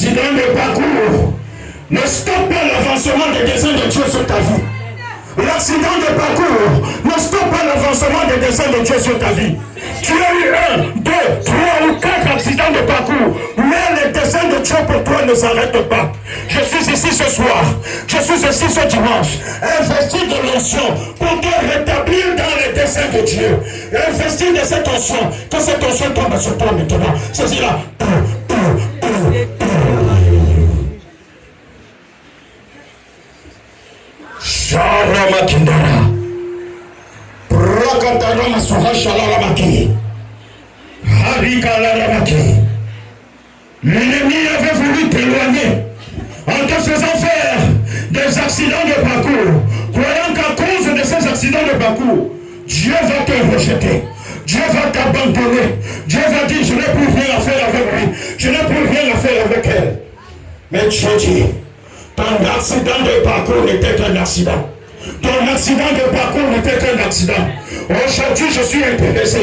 L'accident de parcours ne stoppe pas l'avancement des desseins de Dieu sur ta vie. L'accident de parcours ne stoppe pas l'avancement des desseins de Dieu sur ta vie. Tu as eu 1, 2, 3 ou 4 accidents de parcours, mais les desseins de Dieu pour toi ne s'arrêtent pas. Je suis ici ce soir, je suis ici ce dimanche, investi de l'onction pour te rétablir dans les desseins de Dieu. Investi de cette onction, que cette onction tombe sur toi maintenant. Saisis-la. Sharama Kindara. Prakatarama Suhashalamaki. Harikalaramaki. L'ennemi avait voulu t'éloigner en te faisant faire des accidents de parcours, croyant qu'à cause de ces accidents de parcours, Dieu va te rejeter. Dieu va t'abandonner. Dieu va dire, je n'ai plus rien à faire avec lui. Je n'ai plus rien à faire avec elle. Mais Dieu dit, ton accident de parcours n'était qu'un accident. Ton accident de parcours n'était qu'un accident. Aujourd'hui, je suis intéressé.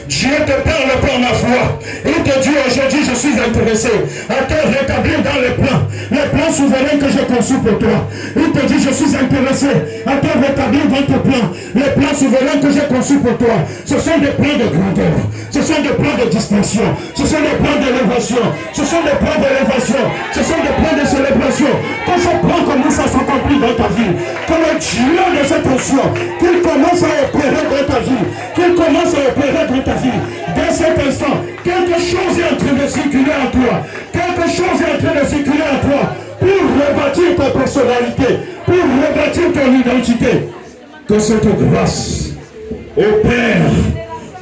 Dieu te parle par ma foi. Il te dit aujourd'hui, je suis intéressé à te rétablir dans les plans souverains que j'ai conçus pour toi. Il te dit, je suis intéressé à te rétablir dans tes plans, les plans souverains que j'ai conçus pour toi. Ce sont des plans de grandeur, ce sont des plans de distinction, ce sont des plans d'élévation, ce sont des plans d'élévation, ce sont des plans de célébration. Que ce plan commence à s'accomplir dans ta vie, que le Dieu de cette onction, qu'il commence à opérer dans ta vie, qu'il commence à opérer dans ta vie. Dès cet instant, quelque chose est en train de circuler en toi, quelque chose est en train de circuler en toi pour rebâtir ta personnalité, pour rebâtir ton identité. Que cette grâce opère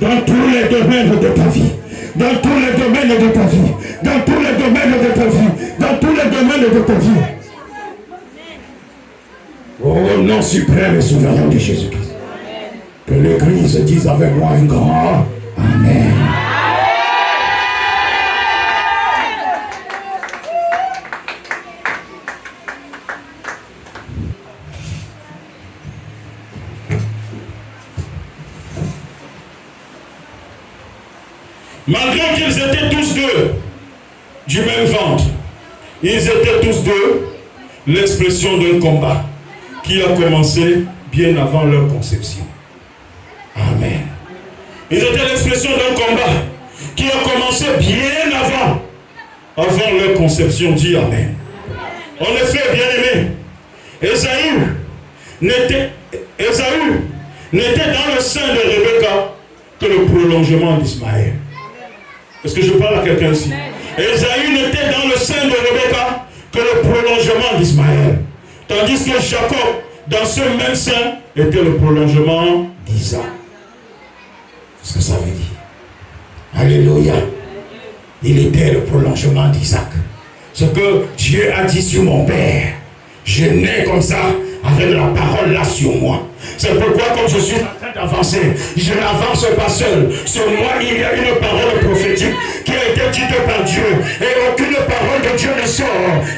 dans tous les domaines de ta vie, dans tous les domaines de ta vie, dans tous les domaines de ta vie, dans tous les domaines de ta vie. Au nom suprême et souverain de Jésus-Christ. Que l'Église dise avec moi un grand Amen. Malgré qu'ils étaient tous deux du même ventre, ils étaient tous deux l'expression d'un combat qui a commencé bien avant leur conception. Amen. Ils étaient l'expression d'un combat qui a commencé bien avant leur conception. Dis Amen. En effet, bien-aimé, Ésaü n'était dans le sein de Rebecca que le prolongement d'Ismaël. Est-ce que je parle à quelqu'un ici? Ésaü n'était dans le sein de Rebecca que le prolongement d'Ismaël. Tandis que Jacob, dans ce même sein, était le prolongement d'Isaac. C'est ce que ça veut dire. Alléluia. Il était le prolongement d'Isaac. Ce que Dieu a dit sur mon père, je nais comme ça, avec la parole là sur moi. C'est pourquoi quand je suis en train d'avancer, je n'avance pas seul. Sur moi, il y a une parole prophétique qui a été dite par Dieu. Et aucune parole de Dieu ne sort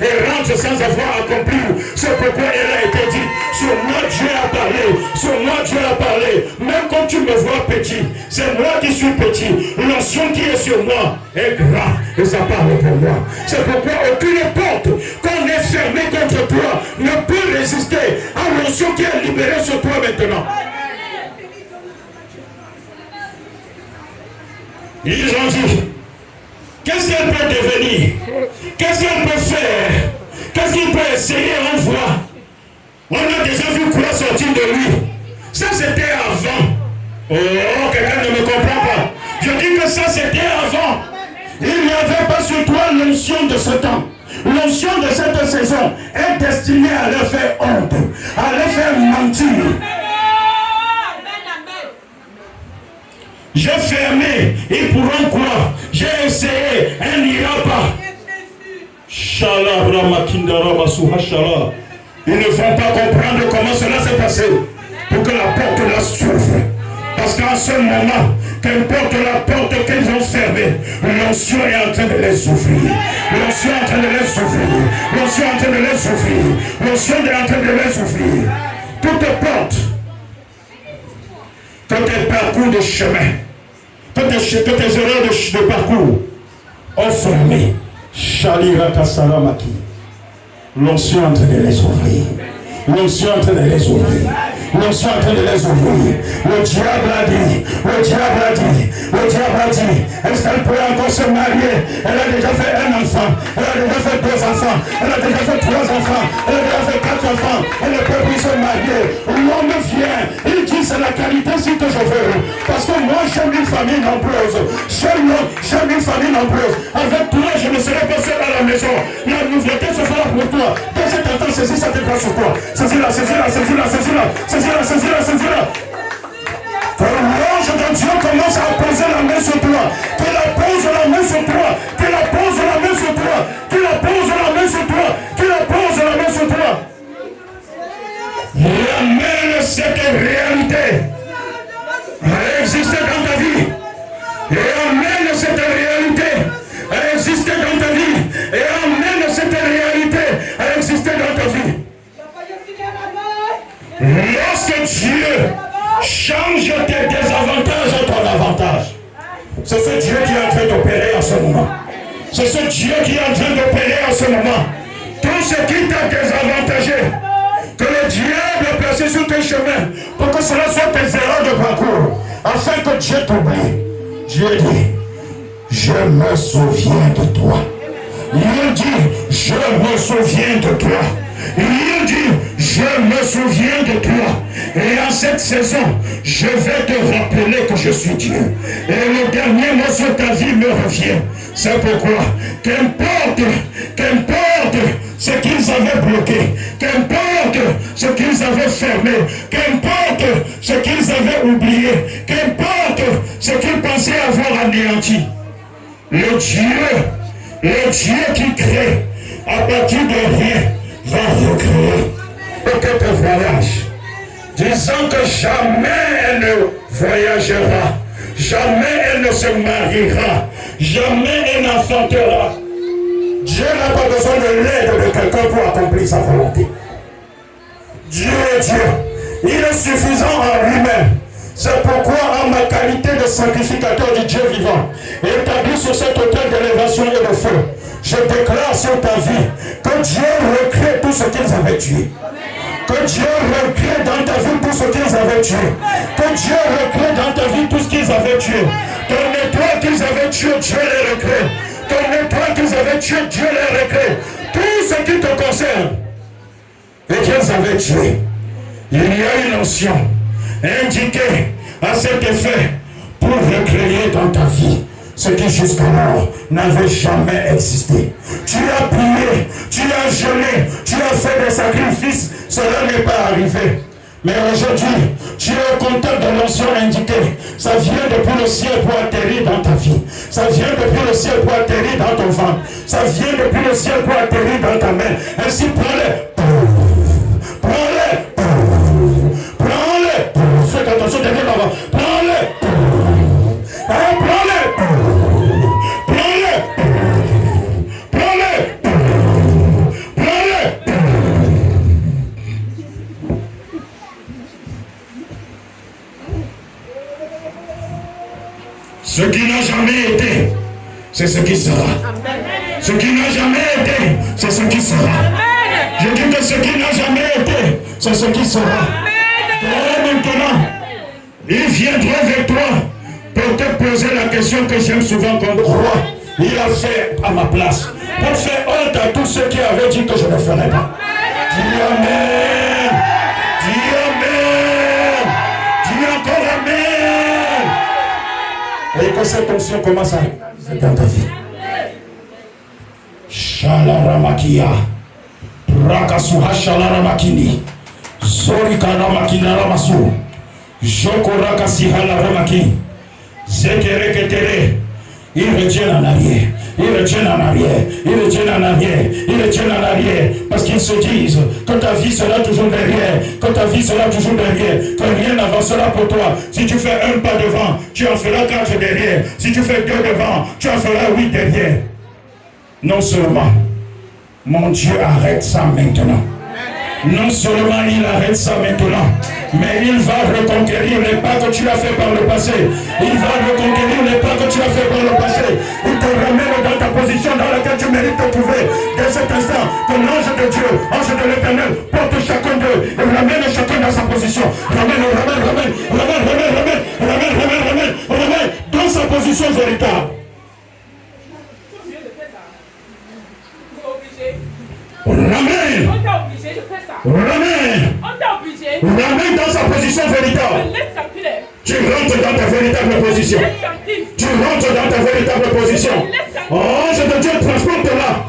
et rentre sans avoir accompli. C'est pourquoi elle a été dite. Sur moi, Dieu a parlé. Sur moi, Dieu a parlé. Même quand tu me vois petit, c'est moi qui suis petit. L'onction qui est sur moi est grande et ça parle pour moi. C'est pourquoi aucune porte qu'on ait fermée contre toi ne peut résister à l'onction qui est libérée sur toi maintenant. Ils ont dit, qu'est-ce qu'elle peut devenir? Qu'est-ce qu'elle peut faire? Qu'est-ce qu'il peut essayer? On voit. On a déjà vu quoi sortir de lui. Ça c'était avant. Oh, quelqu'un ne me comprend pas. Je dis que ça c'était avant. Il n'y avait pas sur toi l'onction de ce temps. L'onction de cette saison est destinée à leur faire honte, à leur faire mentir. J'ai fermé, ils pourront croire. J'ai essayé, elle n'ira pas. Ils ne vont pas comprendre comment cela s'est passé pour que la porte la s'ouvre. Parce qu'en ce moment, qu'importe la porte qu'ils ont fermée, l'onction est en train de les ouvrir. L'onction est en train de les ouvrir. L'onction est en train de les ouvrir. L'onction est en train de les ouvrir. Toutes portes, que tes parcours de chemin, que tes erreurs de parcours ont fermé. Shalirata Salamaki. L'onction en train de les ouvrir. L'onction en train de les ouvrir. L'onction en train de les ouvrir. Le diable a dit, est-ce qu'elle peut encore se marier? Elle a déjà fait un enfant, elle a déjà fait 2 enfants, elle a déjà fait 3 enfants, elle a déjà fait 4 enfants, elle ne peut plus se marier. L'homme vient, il dit c'est la qualité si que je veux. Parce que moi j'aime une famille nombreuse. J'aime une famille nombreuse. Avec toi, je ne serai pas seul à la maison. La nouveauté se fera pour toi. Dès cet instant, saisis cette grâce sur toi. Saisis-la. Que l'ange de Dieu commence à poser la main sur toi. Qu'il pose la main sur toi. Qu'il pose la main sur toi. Qu'il pose la main sur toi. Qu'il pose la main sur toi. Ramène cette réalité à exister dans ta vie. Et amène cette réalité à exister dans ta vie. Et amène cette réalité à exister dans ta vie. Lorsque Dieu change tes désavantages en ton avantage, c'est ce Dieu qui est en train d'opérer en ce moment. C'est ce Dieu qui est en train d'opérer en ce moment. Tout ce qui t'a désavantagé, que le diable a placé sur tes chemins, pour que cela soit tes erreurs de parcours, afin que Dieu t'oublie. Dieu dit, je me souviens de toi. Il dit, je me souviens de toi. Il dit, je me souviens de toi. Et en cette saison, je vais te rappeler que je suis Dieu. Et le dernier mot sur ta vie me revient. C'est pourquoi, qu'importe ce qu'ils avaient bloqué, qu'importe ce qu'ils avaient fermé, qu'importe ce qu'ils avaient oublié, qu'importe ce qu'ils pensaient avoir anéanti, le Dieu qui crée à partir de rien va recréer. Et que te voyage, disant que jamais elle ne voyagera, jamais elle ne se mariera, jamais elle n'enfantera. Dieu n'a pas besoin de l'aide de quelqu'un pour accomplir sa volonté. Dieu est Dieu. Il est suffisant en lui-même. C'est pourquoi, en ma qualité de sacrificateur du Dieu vivant, établi sur cet autel d'élévation et de feu, je déclare sur ta vie que Dieu recrée tout ce qu'ils avaient tué. Que Dieu recrée dans ta vie tout ce qu'ils avaient tué. Que Dieu recrée dans ta vie tout ce qu'ils avaient tué. Ton étoile qu'ils avaient tué, Dieu les recrée. Ton étoile qu'ils avaient tué, Dieu les recrée. Tout ce qui te concerne et qu'ils avaient tué, il y a une notion indiquée à cet effet pour recréer dans ta vie ce qui jusqu'alors n'avait jamais existé. Tu as prié, tu as jeûné, tu as fait des sacrifices, cela n'est pas arrivé. Mais aujourd'hui, tu es au contact de l'onction indiquée. Ça vient depuis le ciel pour atterrir dans ta vie. Ça vient depuis le ciel pour atterrir dans ton ventre. Ça vient depuis le ciel pour atterrir dans ta main. Ainsi, prends-les. Faites attention, derrière là-bas. Prends-les. Ce qui n'a jamais été, c'est ce qui sera. Ce qui n'a jamais été, c'est ce qui sera. Je dis que ce qui n'a jamais été, c'est ce qui sera. Et maintenant, il viendra vers toi pour te poser la question que j'aime souvent comme roi. Il a fait à ma place. Pour faire honte à tous ceux qui avaient dit que je ne ferais pas. Dis Amen. Dis Amen. Dis encore Amen. Et que cette onction commence à réaliser dans ta vie. Shalaramakia. Rakasuha Shalaраmakini. Zorikaramakina Ramasu. Jokorakasiha Laramaki. Zekereketere. Ils retiennent en arrière, ils retiennent en arrière, ils retiennent en arrière, ils retiennent en arrière, parce qu'ils se disent que ta vie sera toujours derrière, que ta vie sera toujours derrière, que rien n'avancera pour toi. Si tu fais un pas devant, tu en feras 4 derrière. Si tu fais 2 devant, tu en feras 8 derrière. Non seulement, mon Dieu arrête ça maintenant. Non seulement il arrête ça maintenant, mais il va reconquérir les pas que tu as fait par le passé. Il va reconquérir les pas que tu as fait par le passé. Il te ramène dans ta position dans laquelle tu mérites Ramène dans sa position véritable. Tu rentres dans ta véritable position. Tu rentres dans ta véritable position. Oh, je te Dieu transporte là.